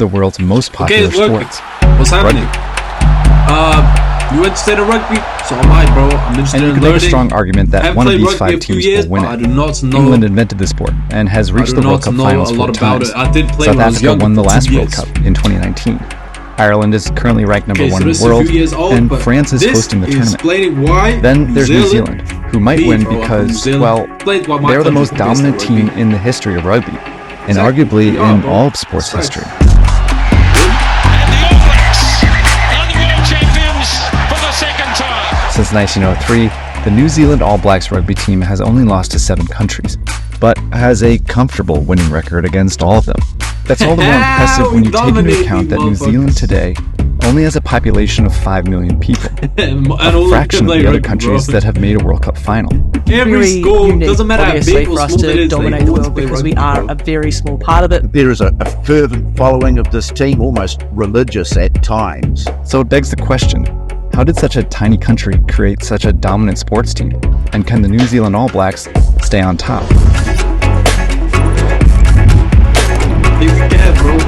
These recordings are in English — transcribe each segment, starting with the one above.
the world's most popular sports. What's happening? You interested in rugby? So am I, bro. I'm interested and you in can learning. make a strong argument that one of these 5 teams will win it. I do not know. England invented the sport and has reached the World Cup finals 4 times. I did play South when I was Africa younger won the for last 2 World years. Cup in 2019. Ireland is currently ranked number 1 in the world, and France is hosting the tournament. Then there's New Zealand, who might win because, well, they're the most dominant team in the history of rugby, and arguably in all of sports history. Since 1903, the New Zealand All Blacks rugby team has only lost to 7 countries, but has a comfortable winning record against all of them. That's all the more impressive when you take into account that New Zealand today only has a population of 5 million people, a fraction of the other countries that have made a World Cup final. Every school, doesn't matter how big or for us small it to is, dominate the world because we are a very small part of it. There is a fervent following of this team, almost religious at times. So it begs the question, how did such a tiny country create such a dominant sports team? And can the New Zealand All Blacks stay on top? I think we can, bro. We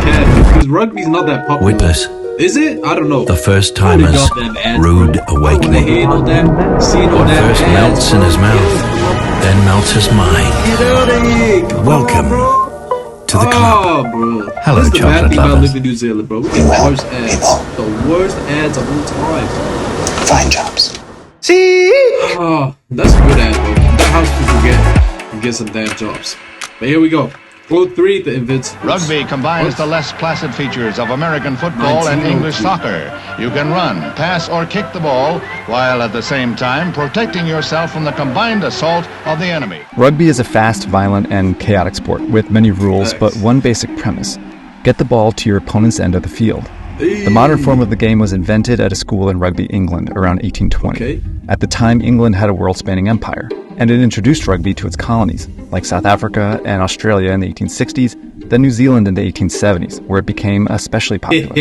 can. Because rugby's not that popular. Witness. Is it? I don't know. The first timer's rude awakening. What first melts in his mouth, then melts his mind. Welcome to the club. Bro. Hello, this is the bad chocolate thing about lovers. living in New Zealand, bro. We get the worst ads. The worst ads of all time. Fine jobs. Oh, that's a good ad, bro. That house people get some damn jobs. But here we go. Quote 3, the invincibles. Rugby combines the less placid features of American football and English soccer. You can run, pass, or kick the ball, while at the same time protecting yourself from the combined assault of the enemy. Rugby is a fast, violent, and chaotic sport with many rules, but one basic premise: get the ball to your opponent's end of the field. The modern form of the game was invented at a school in Rugby, England, around 1820. Okay. At the time, England had a world-spanning empire, and it introduced rugby to its colonies, like South Africa and Australia in the 1860s, then New Zealand in the 1870s, where it became especially popular.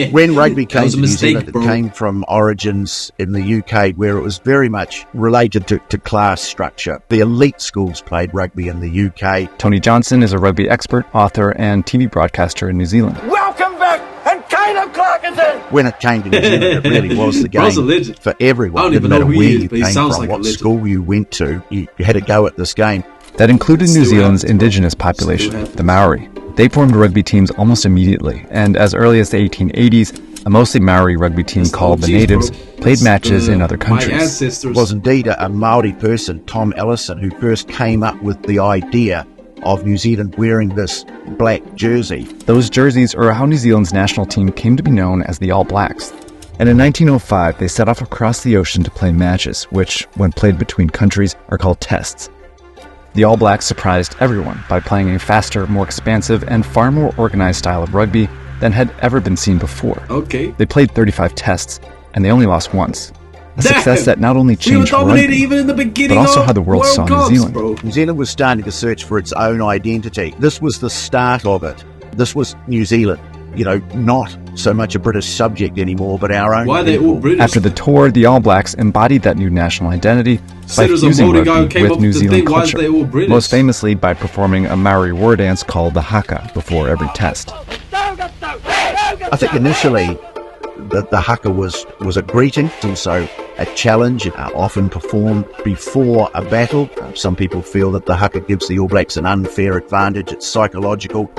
When rugby came to New mistake, Zealand, bro. it came from origins in the UK where it was very much related to class structure. The elite schools played rugby in the UK. Tony Johnson is a rugby expert, author, and TV broadcaster in New Zealand. Welcome back, and Caleb Clarkinson! When it came to New Zealand, it really was the Bro's a game legend. for everyone. I don't Didn't even know matter who where he is, you but he came sounds from, like a what legend. school you went to, you had to go at this game. That included New Still Zealand's happens, bro. indigenous population, Still happens. the Maori. They formed rugby teams almost immediately, and as early as the 1880s, a mostly Maori rugby team called the OGs, Natives bro. played matches in other My countries. ancestors. It was indeed a Maori person, Tom Ellison, who first came up with the idea of New Zealand wearing this black jersey. Those jerseys are how New Zealand's national team came to be known as the All Blacks. And in 1905, they set off across the ocean to play matches, which, when played between countries, are called tests. The All Blacks surprised everyone by playing a faster, more expansive, and far more organized style of rugby than had ever been seen before. Okay. They played 35 tests, and they only lost once. A Damn! success that not only We were changed dominated rugby, even in the beginning but also of how the world saw New Cups, Zealand. bro. New Zealand was starting to search for its own identity. This was the start of it. This was New Zealand, not so much a British subject anymore, but our own Why are they people. all British? After the tour, the All Blacks embodied that new national identity by Said it was a fusing Maori guy who rugby came up with with New the Zealand thing. Why is culture, they all British? most famously by performing a Maori war dance called the haka before every test. I think initially the haka was a greeting, also a challenge, often performed before a battle. Some people feel that the haka gives the All Blacks an unfair advantage. It's psychological.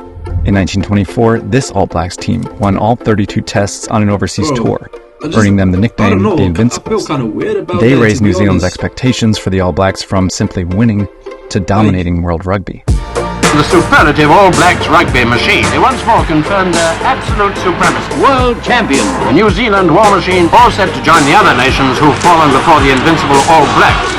In 1924, this All Blacks team won all 32 tests on an overseas tour, earning them the nickname the Invincibles. I feel kind of weird about They that, raised to be New Zealand's honest. expectations for the All Blacks from simply winning to dominating world rugby. The superlative All Blacks rugby machine. They once more confirmed their absolute supremacy. World champion. The New Zealand war machine, all set to join the other nations who've fallen before the invincible All Blacks.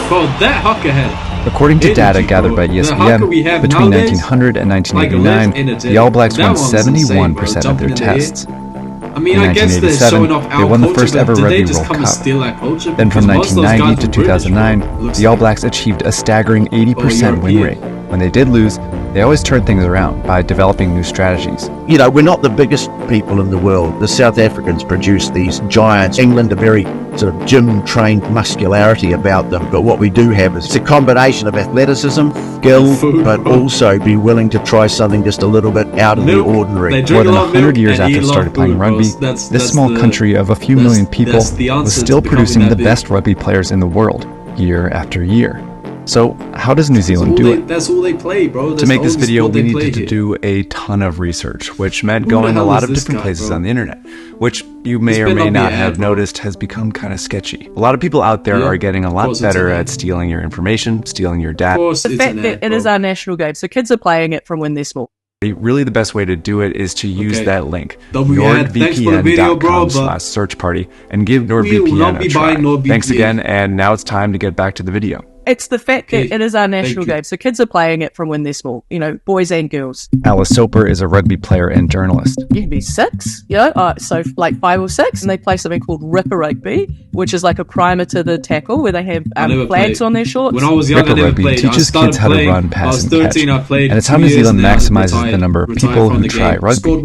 Bro, that haka head. According to data Energy, gathered bro. by The haka we ESPN, have between nowadays, 1900 and like a 1989, lift in a the All Blacks that won one's insane, bro. 71% of Jumping their in the air. tests. I mean, In I guess they're 1987, showing off our they won the culture, first but ever did they Rugby just World come and Cup. steal our culture? Then from Because most of those 1990 guys to were British, bro. 2009, Looks the All like. Blacks achieved a staggering 80% win European. rate, When they did lose, they always turned things around by developing new strategies. You know, we're not the biggest people in the world. The South Africans produce these giants. England are very sort of gym-trained muscularity about them. But what we do have is a combination of athleticism, skill, but also be willing to try something just a little bit out of the ordinary. More than 100 years after starting playing rugby, this small country of a few million people was still producing the best rugby players in the world, year after year. So how does New Zealand do it? That's all they play, bro. To make this video, we needed to do a ton of research, which meant going a lot of different places on the internet, which you may or may not have noticed has become kind of sketchy. A lot of people out there are getting a lot better at stealing your information, stealing your data. The fact that it is our national game, so kids are playing it from when they're small. Really, the best way to do it is to use that link, NordVPN.com/search party, and give NordVPN a try. Thanks again, and now it's time to get back to the video. It's the fact that it is our national game, so kids are playing it from when they're small, you know, boys and girls. Alice Soper is a rugby player and journalist. You can be 6, you know, so like 5 or 6, and they play something called Ripper Rugby, which is like a primer to the tackle where they have flags on their shorts. When I was young, Ripper I never Rugby played. teaches kids how to run, pass, and catch. I played, and it's how New Zealand maximizes the number of people who try rugby,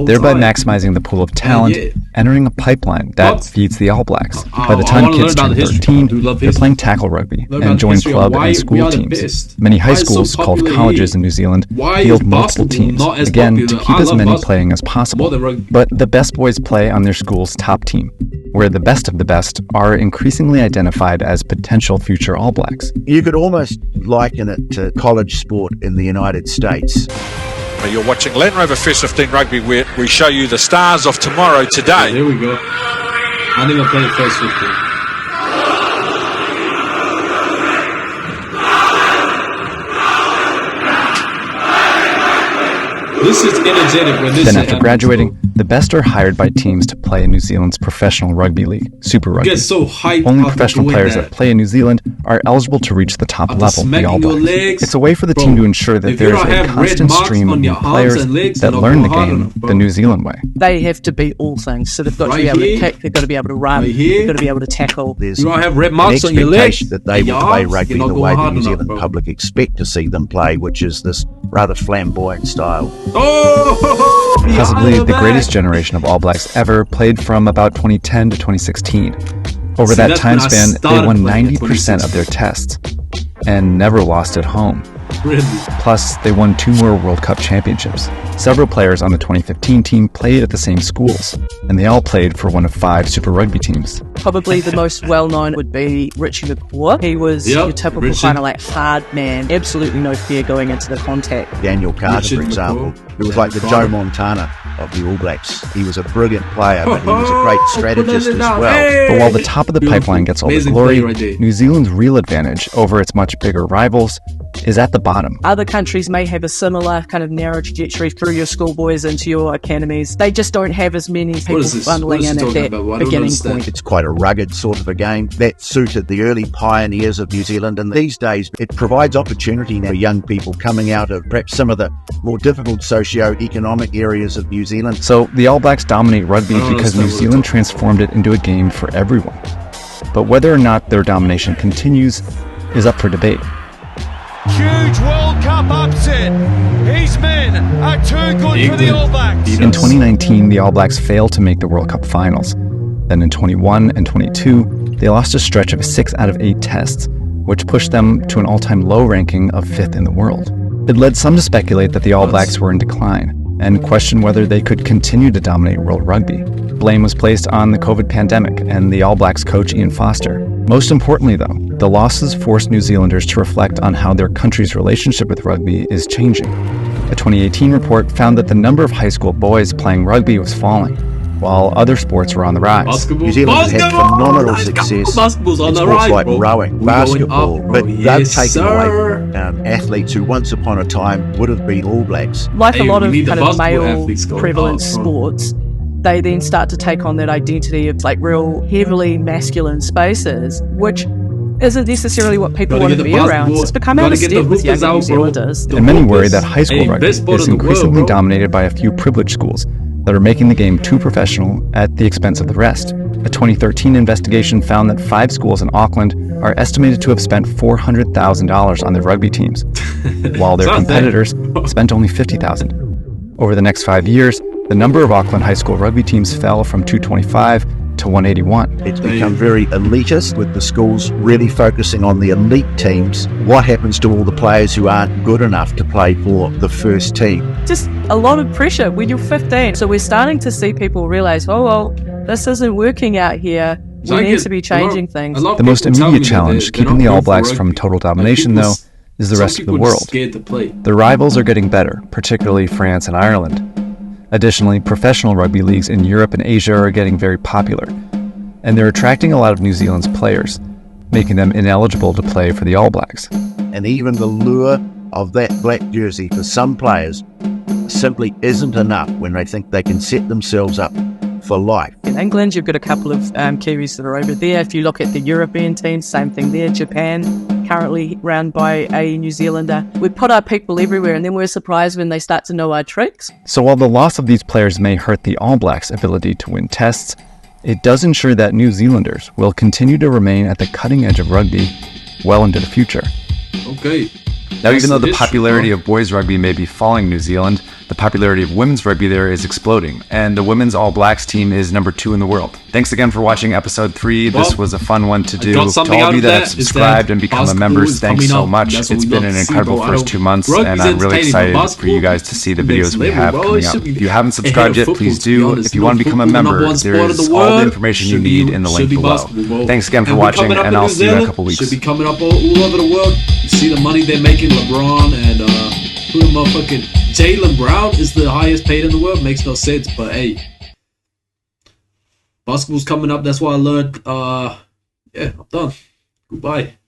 thereby maximizing the pool of talent, entering a pipeline that feeds the All Blacks. By the time kids turn 13, they're playing tackle rugby and join club and school teams. Many high schools, called colleges in New Zealand, field multiple teams, again, to keep as many playing as possible. But the best boys play on their school's top team, where the best of the best are increasingly identified as potential future All Blacks. You could almost liken it to college sport in the United States. You're watching Land Rover First 15 Rugby, where we show you the stars of tomorrow today. There we go. I never played First 15. This is energetic when this Then after graduating, the best are hired by teams to play in New Zealand's professional rugby league, Super Rugby. Get so hyped. Only professional players that play in New Zealand are eligible to reach the top level, the All Blacks. It's a way for the team to ensure that there is a constant stream of new players that learn the game the New Zealand way. They have to be all things. So they've got to be able to kick, they've got to be able to run, they've got to be able to tackle. There's you don't have red marks on your legs. That they will play rugby the way the New Zealand public expect to see them play, which is this rather flamboyant style. Possibly the greatest generation of All Blacks ever played from about 2010 to 2016. Over that time span, they won 90% of their tests and never lost at home. Really? Plus, they won 2 more World Cup championships. Several players on the 2015 team played at the same schools, and they all played for one of 5 Super Rugby teams. Probably the most well-known would be Richie McCaw. He was your typical kind of like hard man, absolutely no fear going into the contact. Daniel Carter, for example, who was like the Joe Montana of the All Blacks. He was a brilliant player, but he was a great strategist as well. But while the top of the pipeline gets all the glory, New Zealand's real advantage over its much bigger rivals is at the bottom. Other countries may have a similar kind of narrow trajectory through your schoolboys into your academies. They just don't have as many people bundling in at that beginning point. It's quite a rugged sort of a game that suited the early pioneers of New Zealand, and these days it provides opportunity now for young people coming out of perhaps some of the more difficult socio-economic areas of New Zealand. So the All Blacks dominate rugby because New Zealand transformed it into a game for everyone. But whether or not their domination continues is up for debate. Huge World Cup upset. These men are too good for the All Blacks. In 2019, the All Blacks failed to make the World Cup finals. Then in 21 and 22, they lost a stretch of 6 out of 8 tests, which pushed them to an all-time low ranking of 5th in the world. It led some to speculate that the All Blacks were in decline and question whether they could continue to dominate world rugby. Blame was placed on the COVID pandemic and the All Blacks coach Ian Foster. Most importantly, though, the losses forced New Zealanders to reflect on how their country's relationship with rugby is changing. A 2018 report found that the number of high school boys playing rugby was falling, while other sports were on the rise. New Zealand has had phenomenal success in sports like rowing, basketball, but they've taken away athletes who once upon a time would have been All Blacks. Like a lot of kind of male prevalent sports, they then start to take on that identity of like real heavily masculine spaces, which isn't necessarily what people want to be around. It's become out of step with younger New Zealanders. And many worry that high school rugby is increasingly dominated by a few privileged schools that are making the game too professional at the expense of the rest. A 2013 investigation found that 5 schools in Auckland are estimated to have spent $400,000 on their rugby teams, while their competitors spent only $50,000. Over the next 5 years, the number of Auckland high school rugby teams fell from 225 to 181. It's become very elitist, with the schools really focusing on the elite teams. What happens to all the players who aren't good enough to play for the first team? Just a lot of pressure when you're 15. So we're starting to see people realize, oh, well, this isn't working out here. We need to be changing things. The most immediate challenge keeping the All Blacks from total domination, though, is the rest of the world. The rivals are getting better, particularly France and Ireland. Additionally, professional rugby leagues in Europe and Asia are getting very popular, and they're attracting a lot of New Zealand's players, making them ineligible to play for the All Blacks. And even the lure of that black jersey for some players simply isn't enough when they think they can set themselves up for life. In England, you've got a couple of Kiwis that are over there. If you look at the European teams, same thing there. Japan, currently run by a New Zealander. We put our people everywhere, and then we're surprised when they start to know our tricks. So while the loss of these players may hurt the All Blacks' ability to win tests, it does ensure that New Zealanders will continue to remain at the cutting edge of rugby well into the future. Okay. Now, even though the popularity of boys rugby may be falling in New Zealand, the popularity of women's rugby there is exploding, and the women's All Blacks team is number 2 in the world. Thanks again for watching episode 3. This was a fun one to do. To all of you that have subscribed and become members, thanks so much. It's been an incredible first 2 months, and I'm really excited for you guys to see the videos we have coming up. If you haven't subscribed yet, please do. If you want to become a member, there's all the information you need in the link below. Thanks again for watching, and I'll see you in a couple weeks. Should be coming up all over the world. You see the money they're making, LeBron and who the motherfucking Jaylen Brown is the highest paid in the world. Makes no sense, but hey, basketball's coming up. That's why I learned. Yeah, I'm done. Goodbye.